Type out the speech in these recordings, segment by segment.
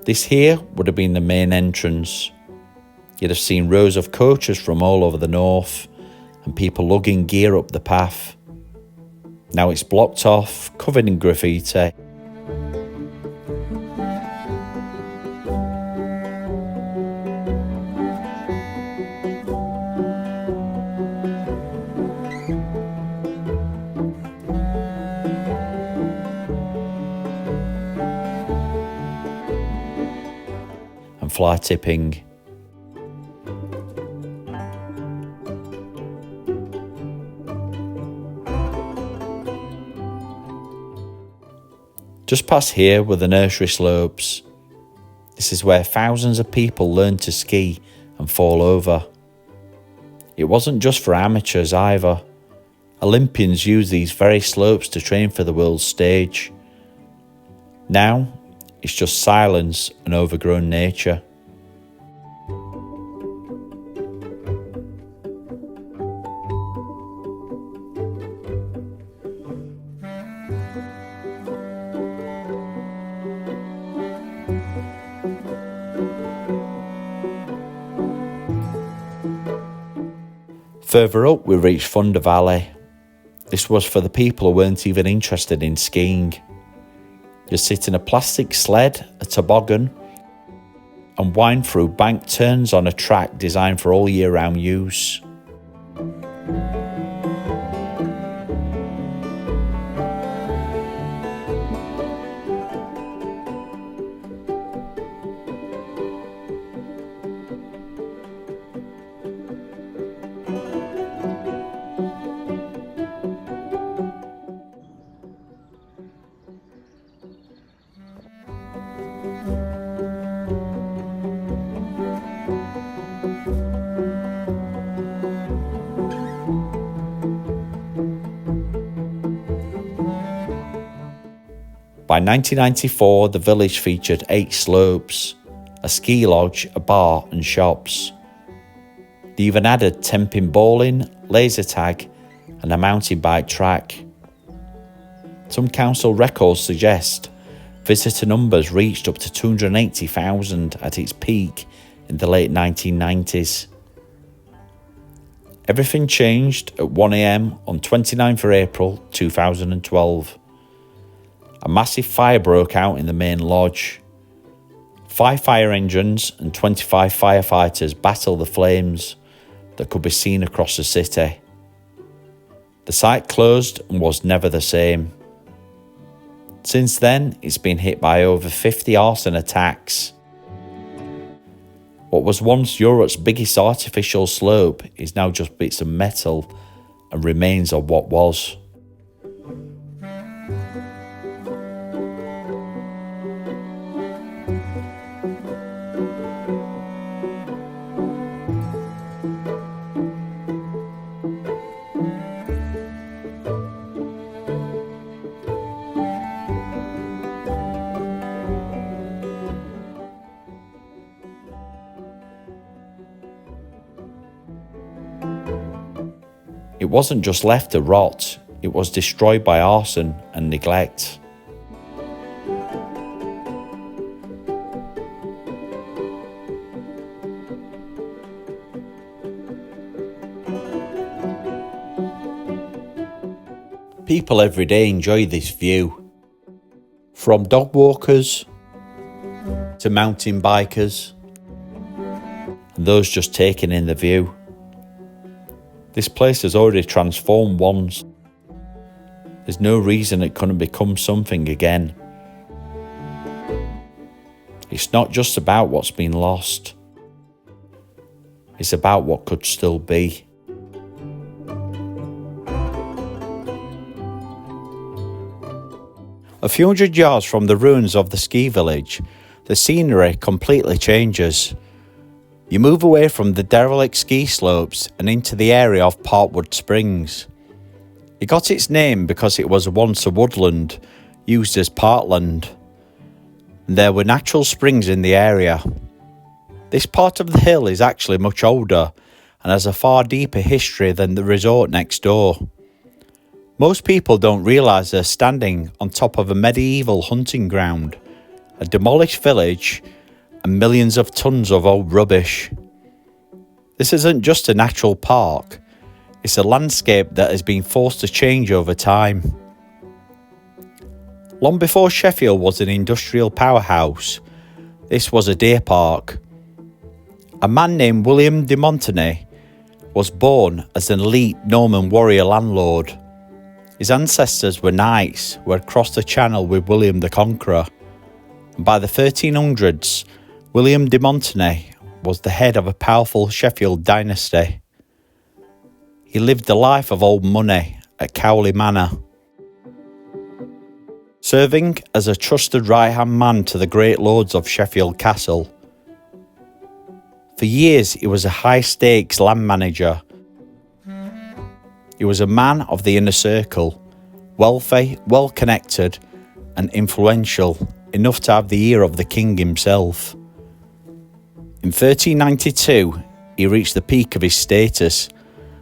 This here would have been the main entrance. You'd have seen rows of coaches from all over the north and people lugging gear up the path. Now it's blocked off, covered in graffiti. And fly tipping. Just past here were the nursery slopes. This is where thousands of people learn to ski and fall over. It wasn't just for amateurs either. Olympians use these very slopes to train for the world stage. Now, it's just silence and overgrown nature. Further up, we reached Thunder Valley. This was for the people who weren't even interested in skiing. You sit in a plastic sled, a toboggan, and wind through banked turns on a track designed for all year round use. By 1994, the village featured 8 slopes, a ski lodge, a bar and shops. They even added temping bowling, laser tag and a mountain bike track. Some council records suggest visitor numbers reached up to 280,000 at its peak in the late 1990s. Everything changed at 1 a.m. on 29th of April 2012. A massive fire broke out in the main lodge. 5 fire engines and 25 firefighters battled the flames that could be seen across the city. The site closed and was never the same. Since then, it's been hit by over 50 arson attacks. What was once Europe's biggest artificial slope is now just bits of metal and remains of what was. It wasn't just left to rot, it was destroyed by arson and neglect. People every day enjoy this view. From dog walkers to mountain bikers and those just taking in the view. This place has already transformed once. There's no reason it couldn't become something again. It's not just about what's been lost. It's about what could still be. A few hundred yards from the ruins of the ski village, the scenery completely changes. You move away from the derelict ski slopes and into the area of Parkwood Springs. It got its name because it was once a woodland used as parkland. There were natural springs in the area. This part of the hill is actually much older and has a far deeper history than the resort next door. Most people don't realise they're standing on top of a medieval hunting ground a demolished village, and millions of tons of old rubbish. This isn't just a natural park, it's a landscape that has been forced to change over time. Long before Sheffield was an industrial powerhouse, this was a deer park. A man named William de Mounteney was born as an elite Norman warrior landlord. His ancestors were knights who had crossed the Channel with William the Conqueror. And by the 1300s, William de Mounteney was the head of a powerful Sheffield dynasty. He lived the life of old money at Cowley Manor, serving as a trusted right-hand man to the great lords of Sheffield Castle. For years, he was a high-stakes land manager. He was a man of the inner circle, wealthy, well-connected, and influential, enough to have the ear of the king himself. In 1392, he reached the peak of his status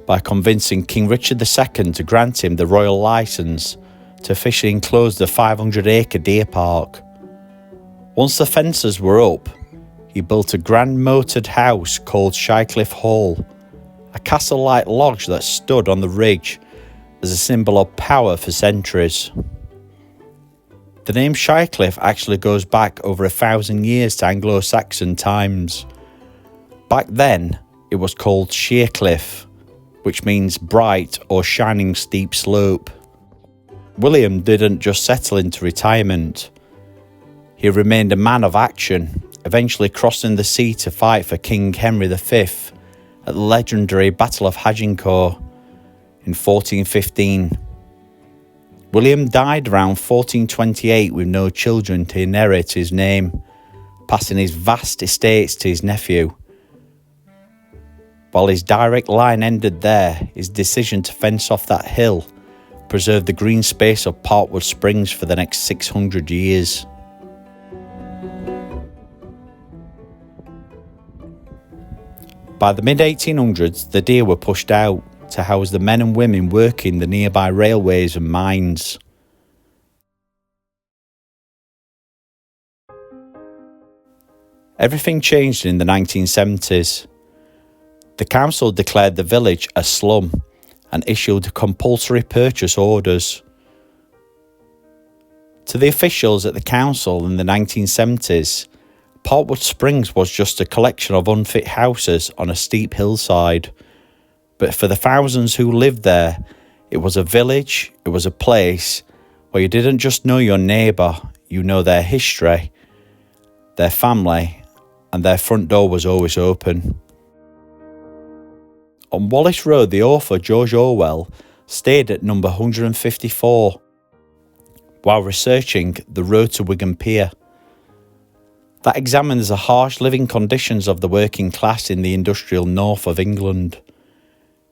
by convincing King Richard II to grant him the royal licence to officially enclose the 500-acre deer park. Once the fences were up, he built a grand moated house called Shirecliffe Hall, a castle-like lodge that stood on the ridge as a symbol of power for centuries. The name Shirecliffe actually goes back over 1,000 years to Anglo-Saxon times. Back then, it was called Shirecliffe, which means bright or shining steep slope. William didn't just settle into retirement. He remained a man of action, eventually crossing the sea to fight for King Henry V at the legendary Battle of Agincourt in 1415. William died around 1428 with no children to inherit his name, passing his vast estates to his nephew. While his direct line ended there, his decision to fence off that hill preserved the green space of Parkwood Springs for the next 600 years. By the mid-1800s, the deer were pushed out to house the men and women working the nearby railways and mines. Everything changed in the 1970s. The council declared the village a slum and issued compulsory purchase orders. To the officials at the council in the 1970s, Parkwood Springs was just a collection of unfit houses on a steep hillside. But for the thousands who lived there, it was a village, it was a place where you didn't just know your neighbour, you know their history, their family, and their front door was always open. On Wallace Road, the author George Orwell stayed at number 154 while researching The Road to Wigan Pier. That examines the harsh living conditions of the working class in the industrial north of England.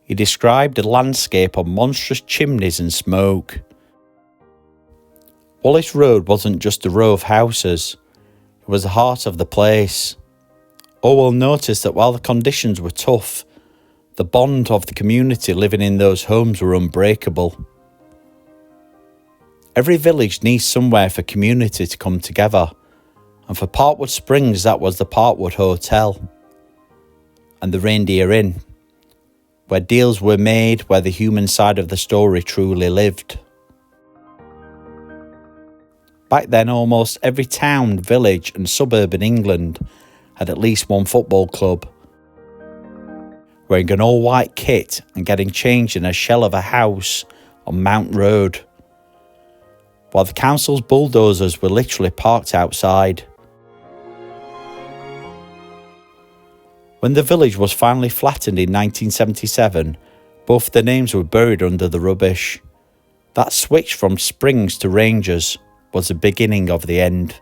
He described a landscape of monstrous chimneys and smoke. Wallace Road wasn't just a row of houses, it was the heart of the place. Orwell noticed that while the conditions were tough, the bond of the community living in those homes were unbreakable. Every village needs somewhere for community to come together, and for Parkwood Springs that was the Parkwood Hotel and the Reindeer Inn, where deals were made, where the human side of the story truly lived. Back then, almost every town, village and suburb in England had at least one football club. Wearing an all-white kit and getting changed in a shell of a house on Mount Road, while the council's bulldozers were literally parked outside. When the village was finally flattened in 1977, both the names were buried under the rubbish. That switch from Springs to Rangers was the beginning of the end.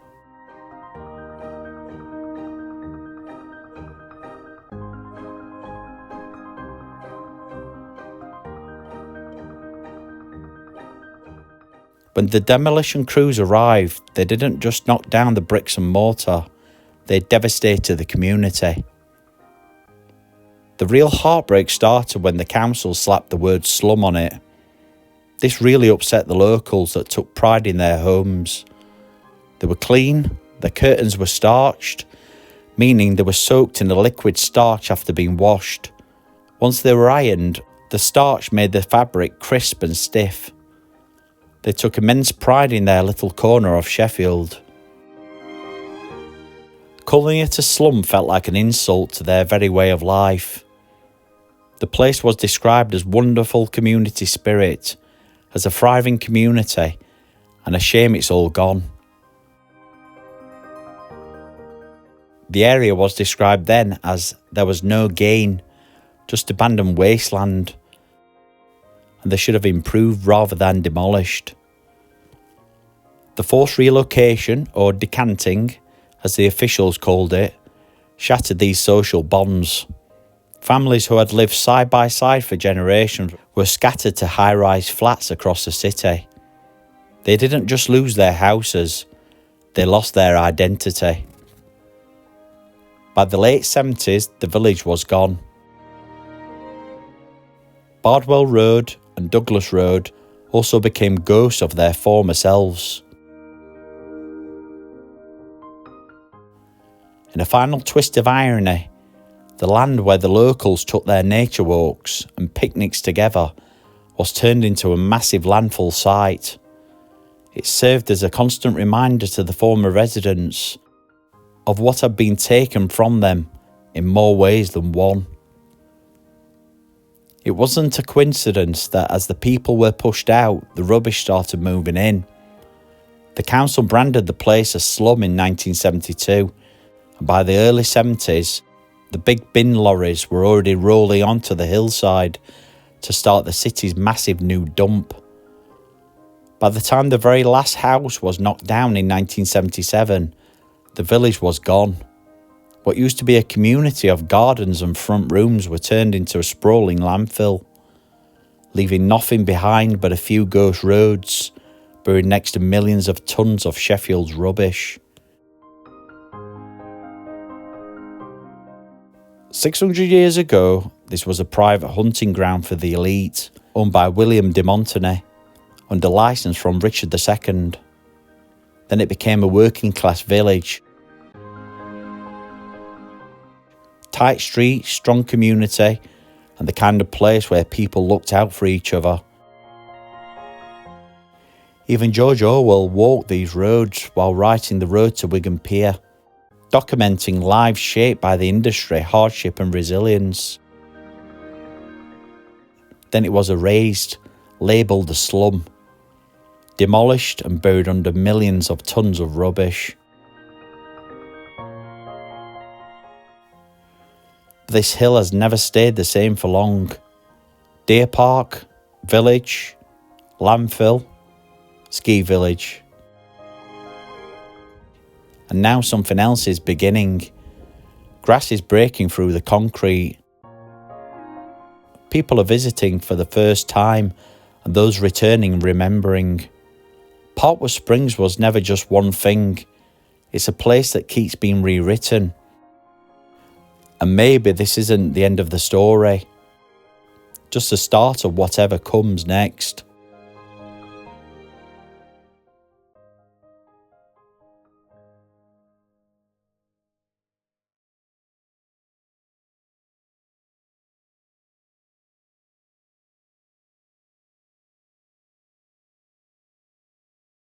When the demolition crews arrived, they didn't just knock down the bricks and mortar, they devastated the community. The real heartbreak started when the council slapped the word slum on it. This really upset the locals that took pride in their homes. They were clean, The curtains were starched, meaning they were soaked in a liquid starch after being washed. Once they were ironed, the starch made the fabric crisp and stiff. They took immense pride in their little corner of Sheffield. Calling it a slum felt like an insult to their very way of life. The place was described as wonderful community spirit, as a thriving community, and a shame it's all gone. The area was described then as there was no gain, just abandoned wasteland, and they should have improved rather than demolished. The forced relocation, or decanting, as the officials called it, shattered these social bonds. Families who had lived side by side for generations were scattered to high-rise flats across the city. They didn't just lose their houses, they lost their identity. By the late 70s, the village was gone. Bardwell Road and Douglas Road also became ghosts of their former selves. In a final twist of irony, the land where the locals took their nature walks and picnics together was turned into a massive landfill site. It served as a constant reminder to the former residents of what had been taken from them in more ways than one. It wasn't a coincidence that as the people were pushed out, the rubbish started moving in. The council branded the place a slum in 1972, and by the early 70s, the big bin lorries were already rolling onto the hillside to start the city's massive new dump. By the time the very last house was knocked down in 1977, the village was gone. What used to be a community of gardens and front rooms were turned into a sprawling landfill, leaving nothing behind but a few ghost roads buried next to millions of tons of Sheffield's rubbish. 600 years ago, this was a private hunting ground for the elite, owned by William de Mounteney, under licence from Richard II. Then it became a working class village. Tight streets, strong community, and the kind of place where people looked out for each other. Even George Orwell walked these roads while writing The Road to Wigan Pier, documenting lives shaped by the industry, hardship and resilience. Then it was erased, labelled a slum, demolished and buried under millions of tons of rubbish. This hill has never stayed the same for long. Deer Park, village, landfill, ski village. And now something else is beginning. Grass is breaking through the concrete. People are visiting for the first time, and those returning remembering. Parkwood Springs was never just one thing. It's a place that keeps being rewritten. And maybe this isn't the end of the story, just the start of whatever comes next.